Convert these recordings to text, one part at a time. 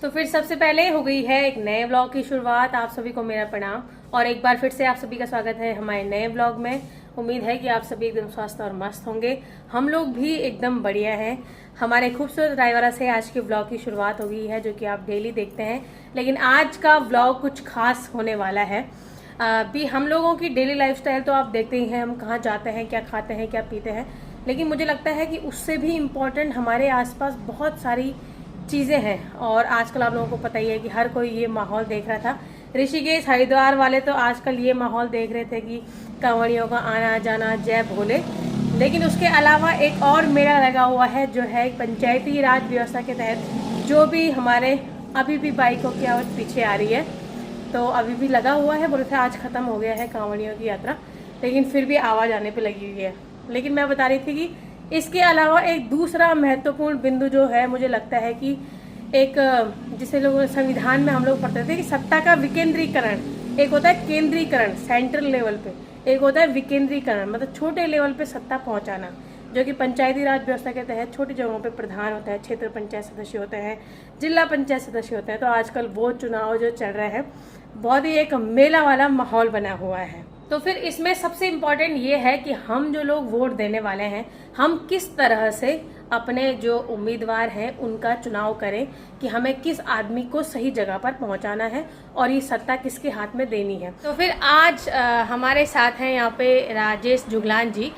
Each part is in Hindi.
तो फिर सबसे पहले हो गई है एक नए व्लॉग की शुरुआत। आप सभी को मेरा प्रणाम और एक बार फिर से आप सभी का स्वागत है हमारे नए व्लॉग में। उम्मीद है कि आप सभी एकदम स्वस्थ और मस्त होंगे। हम लोग भी एकदम बढ़िया हैं। हमारे खूबसूरत रायवाड़ा से आज के व्लॉग की शुरुआत हो गई है, जो कि आप डेली देखते हैं। लेकिन आज का व्लॉग कुछ खास होने वाला है। भी हम लोगों की डेली लाइफस्टाइल तो आप देखते ही हैं, हम कहाँ जाते हैं, क्या खाते हैं, क्या पीते हैं। लेकिन मुझे लगता है कि उससे भी इम्पोर्टेंट हमारे आसपास बहुत सारी चीज़ें हैं। और आजकल आप लोगों को पता ही है कि हर कोई ये माहौल देख रहा था। ऋषिकेश हरिद्वार वाले तो आजकल ये माहौल देख रहे थे कि कांवड़ियों का आना जाना, जय भोले। लेकिन उसके अलावा एक और मेला लगा हुआ है, जो है पंचायती राज व्यवस्था के तहत जो भी हमारे अभी भी बाइकों की आवाज़ पीछे आ रही है, तो अभी भी लगा हुआ है। बोले थे आज ख़त्म हो गया है कांवड़ियों की यात्रा, लेकिन फिर भी आवाज़ आने पे लगी हुई है। लेकिन मैं बता रही थी कि इसके अलावा एक दूसरा महत्वपूर्ण बिंदु जो है, मुझे लगता है कि एक जिसे लोग संविधान में हम लोग पढ़ते थे कि सत्ता का विकेंद्रीकरण। एक होता है केंद्रीकरण सेंट्रल लेवल पे, एक होता है विकेंद्रीकरण मतलब छोटे लेवल पे सत्ता पहुंचाना, जो कि पंचायती राज व्यवस्था के तहत छोटी जगहों पे प्रधान होता है, क्षेत्र पंचायत सदस्य होते हैं, जिला पंचायत सदस्य होते हैं। तो आजकल वो चुनाव जो चल रहे हैं, बहुत ही एक मेला वाला माहौल बना हुआ है। तो फिर इसमें सबसे इम्पोर्टेंट ये है कि हम जो लोग वोट देने वाले हैं, हम किस तरह से अपने जो उम्मीदवार हैं उनका चुनाव करें कि हमें किस आदमी को सही जगह पर पहुंचाना है और ये सत्ता किसके हाथ में देनी है। तो फिर आज हमारे साथ हैं यहाँ पे राजेश जुगलान जी।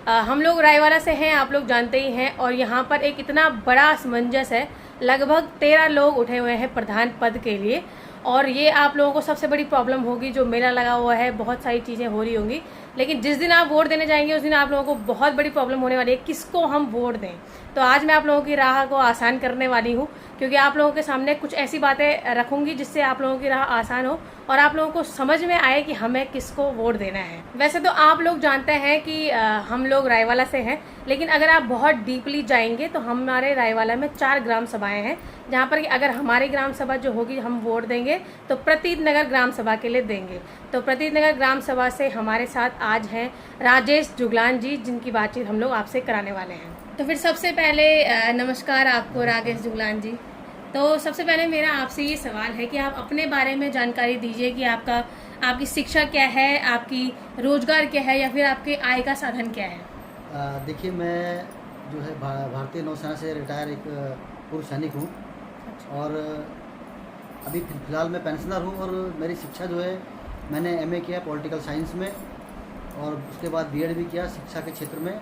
हम लोग रायवाड़ा से हैं, आप लोग जानते ही हैं। और यहाँ पर एक इतना बड़ा असमंजस है, लगभग 13 लोग उठे हुए हैं प्रधान पद के लिए। और ये आप लोगों को सबसे बड़ी प्रॉब्लम होगी, जो मेला लगा हुआ है, बहुत सारी चीज़ें हो रही होंगी। लेकिन जिस दिन आप वोट देने जाएंगे उस दिन आप लोगों को बहुत बड़ी प्रॉब्लम होने वाली है, किसको हम वोट दें। तो आज मैं आप लोगों की राह को आसान करने वाली हूँ, क्योंकि आप लोगों के सामने कुछ ऐसी बातें रखूंगी जिससे आप लोगों की राह आसान हो और आप लोगों को समझ में आए कि हमें किसको वोट देना है। वैसे तो आप लोग जानते हैं कि हम लोग रायवाड़ा से हैं, लेकिन अगर आप बहुत डीपली जाएंगे तो हमारे रायवाड़ा में 4 ग्राम सभाएं हैं, जहाँ पर कि अगर हमारी ग्राम सभा जो होगी हम वोट देंगे तो प्रतीत नगर ग्राम सभा के लिए देंगे। तो प्रतीत नगर ग्राम सभा से हमारे साथ आज हैं राजेश जुगलान जी, जिनकी बातचीत हम लोग आपसे कराने वाले हैं। तो फिर सबसे पहले नमस्कार आपको राजेश जुगलान जी। तो सबसे पहले मेरा आपसे ये सवाल है कि आप अपने बारे में जानकारी दीजिए कि आपकी शिक्षा क्या है, आपकी रोजगार क्या है, या फिर आपके आय का साधन क्या है। देखिए, मैं जो है भारतीय नौसेना से रिटायर एक पूर्व सैनिक हूँ और अभी फ़िलहाल मैं पेंशनर हूँ। और मेरी शिक्षा जो है, मैंने एमए किया पॉलिटिकल साइंस में और उसके बाद बीएड भी किया शिक्षा के क्षेत्र में,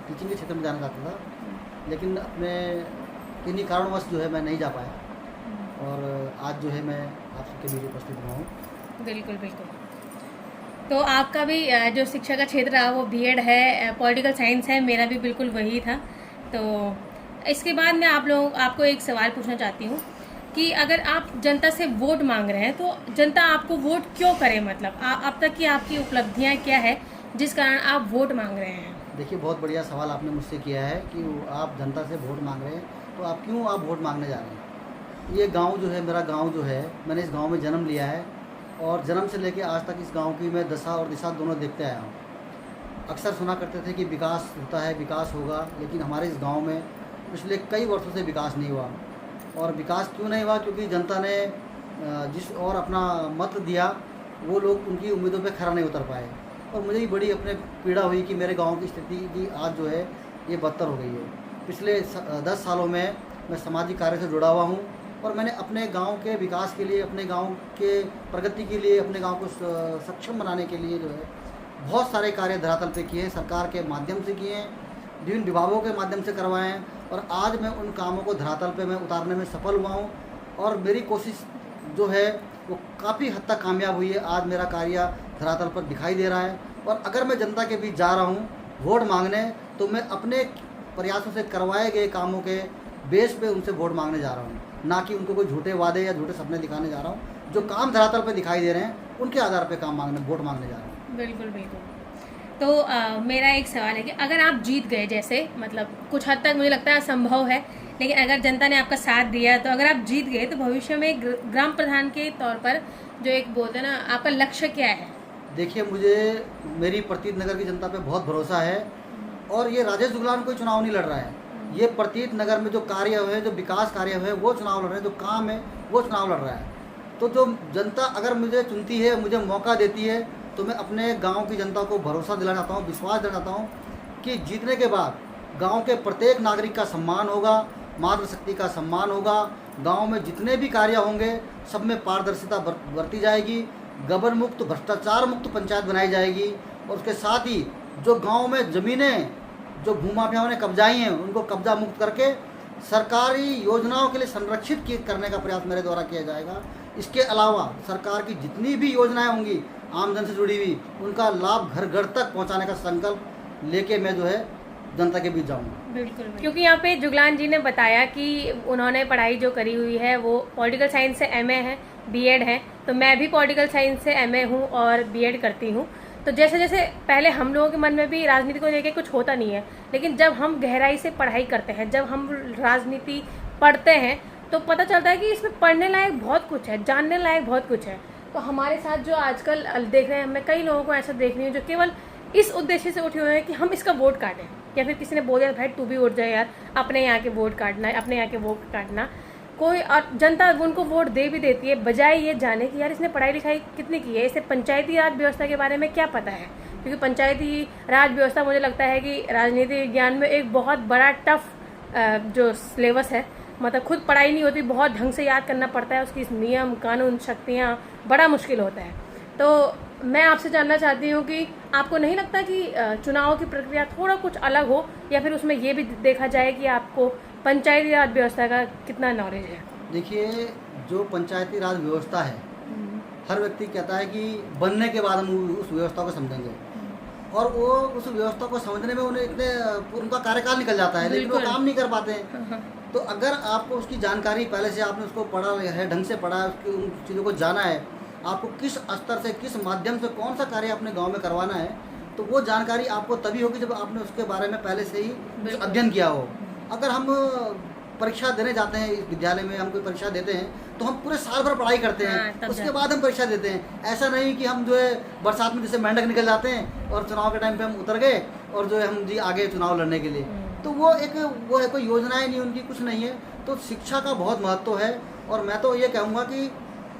टीचिंग के क्षेत्र में जाना चाहता था। लेकिन अपने किन्हीं कारणवश जो है मैं नहीं जा पाया और आज जो है मैं आप सबके बीच उपस्थित हुआ हूँ। बिल्कुल बिल्कुल। तो आपका भी जो शिक्षा का क्षेत्र रहा वो बीएड है, पॉलिटिकल साइंस है, मेरा भी बिल्कुल वही था। तो इसके बाद मैं आपको एक सवाल पूछना चाहती हूँ कि अगर आप जनता से वोट मांग रहे हैं तो जनता आपको वोट क्यों करे, मतलब अब तक की आपकी उपलब्धियाँ क्या है जिस कारण आप वोट मांग रहे हैं। देखिए, बहुत बढ़िया सवाल आपने मुझसे किया है कि आप जनता से वोट मांग रहे हैं, तो आप क्यों वोट मांगने जा रहे हैं। ये गांव जो है, मेरा गांव जो है, मैंने इस गांव में जन्म लिया है और जन्म से लेकर आज तक इस गांव की मैं दशा और दिशा दोनों देखते आया हूँ। अक्सर सुना करते थे कि विकास होता है, विकास होगा, लेकिन हमारे इस गाँव में पिछले कई वर्षों से विकास नहीं हुआ। और विकास क्यों नहीं हुआ? क्योंकि जनता ने जिस और अपना मत दिया, वो लोग उनकी उम्मीदों पे खरा नहीं उतर पाए। और मुझे भी बड़ी अपने पीड़ा हुई कि मेरे गांव की स्थिति की आज जो है ये बदतर हो गई है। पिछले 10 सालों में मैं सामाजिक कार्य से जुड़ा हुआ हूँ और मैंने अपने गांव के विकास के लिए, अपने गांव के प्रगति के लिए, अपने गांव को सक्षम बनाने के लिए जो है बहुत सारे कार्य धरातल पे किए हैं, सरकार के माध्यम से किए हैं, विभिन्न विभागों के माध्यम से करवाए हैं। और आज मैं उन कामों को धरातल पे मैं उतारने में सफल हुआ हूँ और मेरी कोशिश जो है वो काफ़ी हद तक कामयाब हुई है। आज मेरा कार्य धरातल पर दिखाई दे रहा है और अगर मैं जनता के बीच जा रहा हूँ वोट मांगने, तो मैं अपने प्रयासों से करवाए गए कामों के बेस पे उनसे वोट मांगने जा रहा हूँ, ना कि उनको कोई झूठे वादे या झूठे सपने दिखाने जा रहा हूँ। जो काम धरातल पर दिखाई दे रहे हैं उनके आधार पर वोट मांगने जा रहा हूँ। बिल्कुल बिल्कुल। तो मेरा एक सवाल है कि अगर आप जीत गए, जैसे मतलब कुछ हद तक मुझे लगता है असंभव है, लेकिन अगर जनता ने आपका साथ दिया, तो अगर आप जीत गए तो भविष्य में ग्राम प्रधान के तौर पर जो एक बोलते हैं ना, आपका लक्ष्य क्या है। देखिए, मुझे मेरी प्रतीत नगर की जनता पे बहुत भरोसा है और ये राजेश जुगलान कोई चुनाव नहीं लड़ रहा है। ये प्रतीत नगर में जो कार्य हुए, जो विकास कार्य हुए, वो चुनाव लड़ रहे हैं, जो काम है वो चुनाव लड़ रहा है। तो जो जनता अगर मुझे चुनती है, मुझे मौका देती है, तो मैं अपने गांव की जनता को भरोसा दिलाना चाहता हूँ, विश्वास दिलाना चाहता हूँ कि जीतने के बाद गांव के प्रत्येक नागरिक का सम्मान होगा, मातृशक्ति का सम्मान होगा, गांव में जितने भी कार्य होंगे सब में पारदर्शिता बरती जाएगी, गबन मुक्त, भ्रष्टाचार मुक्त पंचायत बनाई जाएगी। और उसके साथ ही जो गांव में ज़मीनें जो भूमाफियाओं ने कब्जाई हैं उनको कब्जा मुक्त करके सरकारी योजनाओं के लिए संरक्षित करने का प्रयास मेरे द्वारा किया जाएगा। इसके अलावा सरकार की जितनी भी योजनाएं होंगी आमजन से जुड़ी हुई, उनका लाभ घर घर तक पहुंचाने का संकल्प लेके मैं जो है जनता के बीच जाऊंगा। बिल्कुल, क्योंकि यहाँ पे जुगलान जी ने बताया कि उन्होंने पढ़ाई जो करी हुई है वो पॉलिटिकल साइंस से एमए है, बीएड है, तो मैं भी पॉलिटिकल साइंस से एमए हूँ और बीएड करती हूँ। तो जैसे जैसे पहले हम लोगों के मन में भी राजनीति को लेकर कुछ होता नहीं है, लेकिन जब हम गहराई से पढ़ाई करते हैं, जब हम राजनीति पढ़ते हैं तो पता चलता है कि इसमें पढ़ने लायक बहुत कुछ है, जानने लायक बहुत कुछ है। तो हमारे साथ जो आजकल देख रहे हैं, मैं कई लोगों को ऐसा देख रही हूँ जो केवल इस उद्देश्य से उठे हुए हैं कि हम इसका वोट काटें, या फिर किसी ने बोल दिया भाई तू भी उठ जाए यार, अपने यहाँ के वोट काटना है, अपने यहाँ के वोट काटना। कोई और जनता उनको वोट दे भी देती है, बजाय ये जाने कि यार इसने पढ़ाई लिखाई कितनी की है, इसे पंचायती राज व्यवस्था के बारे में क्या पता है। क्योंकि पंचायती राज व्यवस्था मुझे लगता है कि राजनीति विज्ञान में एक बहुत बड़ा टफ जो सिलेबस है, मतलब खुद पढ़ाई नहीं होती, बहुत ढंग से याद करना पड़ता है, उसकी नियम कानून शक्तियाँ, बड़ा मुश्किल होता है। तो मैं आपसे जानना चाहती हूँ कि आपको नहीं लगता कि चुनाव की प्रक्रिया थोड़ा कुछ अलग हो, या फिर उसमें ये भी देखा जाए कि आपको पंचायती राज व्यवस्था का कितना नॉलेज है? देखिए, जो पंचायती राज व्यवस्था है, हर व्यक्ति कहता है कि बनने के बाद हम उस व्यवस्था को समझेंगे, और वो उस व्यवस्था को समझने में उन्हें इतने उनका कार्यकाल निकल जाता है, लेकिन वो काम नहीं कर पाते हैं। तो अगर आपको उसकी जानकारी पहले से आपने उसको पढ़ा है, ढंग से पढ़ा है, उसकी उन चीज़ों को जाना है, आपको किस स्तर से, किस माध्यम से कौन सा कार्य अपने गांव में करवाना है, तो वो जानकारी आपको तभी होगी जब आपने उसके बारे में पहले से ही अध्ययन किया हो। अगर हम परीक्षा देने जाते हैं, इस विद्यालय में हम कोई परीक्षा देते हैं तो हम पूरे साल भर पढ़ाई करते हैं, उसके बाद हम परीक्षा देते हैं। ऐसा नहीं कि हम जो है बरसात में जैसे मेंढक निकल जाते हैं और चुनाव के टाइम पे हम उतर गए और जो है हम जी आगे चुनाव लड़ने के लिए, तो वो है कोई योजनाएं नहीं उनकी, कुछ नहीं है। तो शिक्षा का बहुत महत्व है, और मैं तो ये कहूँगा कि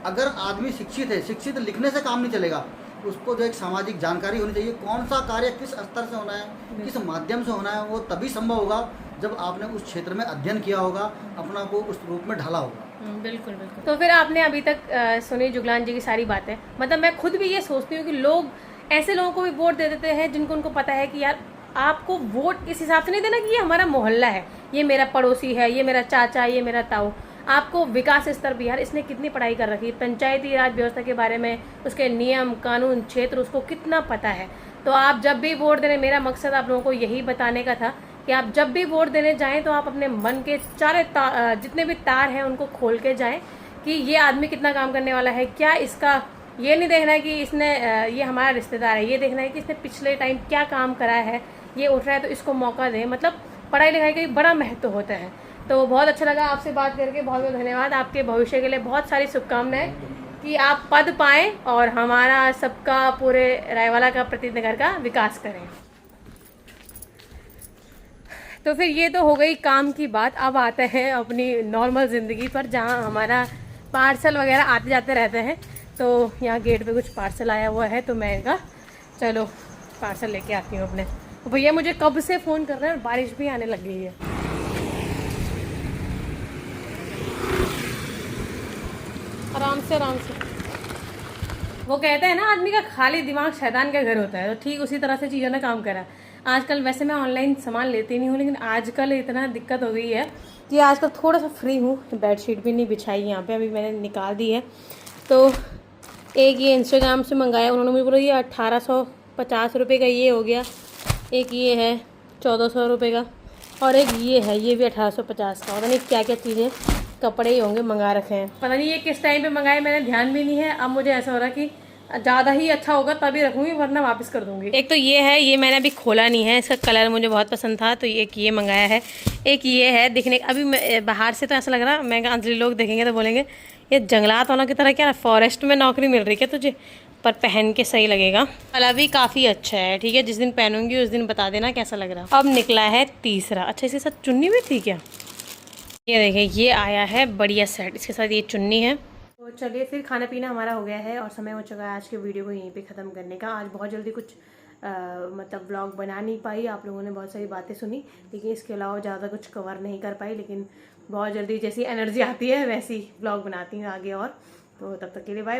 अगर आदमी शिक्षित है, शिक्षित लिखने से काम नहीं चलेगा, उसको जो एक सामाजिक जानकारी होनी चाहिए, कौन सा कार्य किस स्तर से होना है, किस माध्यम से होना है, वो तभी संभव होगा जब आपने उस क्षेत्र में अध्ययन किया होगा, अपना को उस रूप में ढाला होगा। बिल्कुल बिल्कुल। तो फिर आपने अभी तक सुनी जुगलान जी की सारी बातें, मतलब मैं खुद भी ये सोचती हूँ कि लोग ऐसे लोगों को भी वोट दे देते हैं जिनको उनको पता है कि यार आपको वोट इस हिसाब से नहीं देना कि ये हमारा मोहल्ला है, ये मेरा पड़ोसी है, ये मेरा चाचा, ये मेरा ताऊ। आपको विकास स्तर भी, यार इसने कितनी पढ़ाई कर रखी है, पंचायती राज व्यवस्था के बारे में, उसके नियम कानून क्षेत्र उसको कितना पता है। तो आप जब भी वोट देने, मेरा मकसद आप लोगों को यही बताने का था कि आप जब भी वोट देने जाएं तो आप अपने मन के जितने भी तार हैं उनको खोल के जाएं कि ये आदमी कितना काम करने वाला है, क्या इसका ये नहीं देखना है कि इसने ये हमारा रिश्तेदार है, ये देखना है कि इसने पिछले टाइम क्या काम करा है, ये उठ रहा है तो इसको मौका दें। मतलब पढ़ाई लिखाई का बड़ा महत्व होता है। तो बहुत अच्छा लगा आपसे बात करके, बहुत बहुत धन्यवाद। आपके भविष्य के लिए बहुत सारी शुभकामनाएं कि आप पद पाएं और हमारा सबका, पूरे रायवाला का, प्रतिनगर का विकास करें। तो फिर ये तो हो गई काम की बात। अब आते हैं अपनी नॉर्मल ज़िंदगी पर, जहाँ हमारा पार्सल वगैरह आते जाते रहते हैं। तो यहाँ गेट पे कुछ पार्सल आया हुआ है, तो मैं इनका चलो पार्सल लेके आती हूँ अपने। तो भैया मुझे कब से फ़ोन कर रहे हैं और बारिश भी आने लग गई है। आराम से आराम से। वो कहते हैं ना आदमी का खाली दिमाग शैतान का घर होता है, तो ठीक उसी तरह से चीज़ों ने काम करा। आजकल वैसे मैं ऑनलाइन सामान लेती नहीं हूँ, लेकिन आजकल इतना दिक्कत हो गई है कि आजकल थोड़ा सा फ्री हूँ। बेडशीट भी नहीं बिछाई यहाँ पे, अभी मैंने निकाल दी है। तो एक ये इंस्टाग्राम से मंगाया उन्होंने, मुझे बोला ये 1850 रुपये का ये हो गया, एक ये है 1400 रुपये का, और एक ये है, ये भी 1850 का। पता नहीं क्या क्या चीज़ें, कपड़े ही होंगे मंगा रखे हैं, पता नहीं ये किस टाइम पे मंगाए, मैंने ध्यान भी नहीं है। अब मुझे ऐसा हो रहा कि ज़्यादा ही अच्छा होगा तभी रखूँगी, वरना वापस कर दूँगी। एक तो ये है, ये मैंने अभी खोला नहीं है, इसका कलर मुझे बहुत पसंद था, तो एक ये मंगाया है। एक ये है, दिखने अभी बाहर से तो ऐसा लग रहा, मैं अंजलि लोग देखेंगे तो बोलेंगे ये जंगलात वालों की तरह क्या फॉरेस्ट में नौकरी मिल रही क्या तुझे, पर पहन के सही लगेगा। कलर भी काफ़ी अच्छा है, ठीक है। जिस दिन पहनूंगी उस दिन बता देना कैसा लग रहा। अब निकला है तीसरा। अच्छा, इसके साथ चुन्नी भी थी क्या? ये देखिए, ये आया है बढ़िया सेट, इसके साथ ये चुन्नी है। तो चलिए फिर, खाना पीना हमारा हो गया है और समय हो चुका है आज के वीडियो को यहीं पे ख़त्म करने का। आज बहुत जल्दी कुछ मतलब ब्लॉग बना नहीं पाई, आप लोगों ने बहुत सारी बातें सुनी, लेकिन इसके अलावा ज़्यादा कुछ कवर नहीं कर पाई। लेकिन बहुत जल्दी जैसी एनर्जी आती है वैसी ब्लॉग बनाती हूँ आगे और। तो तब तक के लिए बाय बाय।